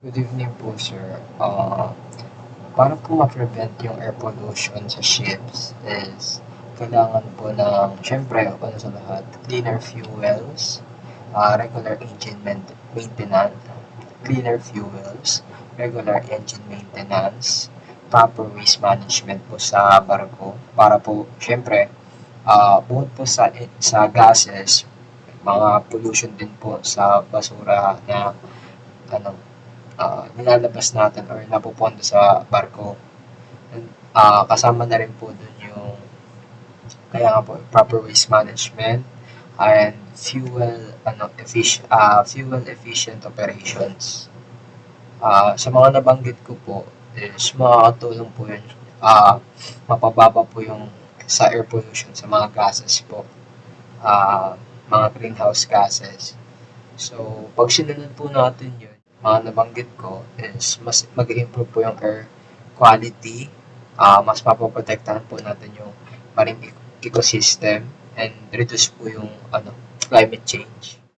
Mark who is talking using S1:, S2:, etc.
S1: Good evening po, sir. Para po ma-prevent yung air pollution sa ships is kailangan po ng, syempre, una sa lahat, cleaner fuels, regular engine maintenance, cleaner fuels, regular engine maintenance, proper waste management po sa barko para po, syempre, bukod po sa gases, mga pollution din po sa basura na ano, nilalabas natin or napupunta sa barko. And, kasama na rin po dun yung kaya nga po proper waste management and fuel efficient operations. Sa mga nabanggit ko po is makakatulong po yun, mapababa po yung sa air pollution sa mga gases po, mga greenhouse gases. So, pag sinunod po natin yun, mga nabanggit ko is mas mag-improve po yung air quality, mas mapoprotektahan po natin yung marine ecosystem and reduce po yung climate change.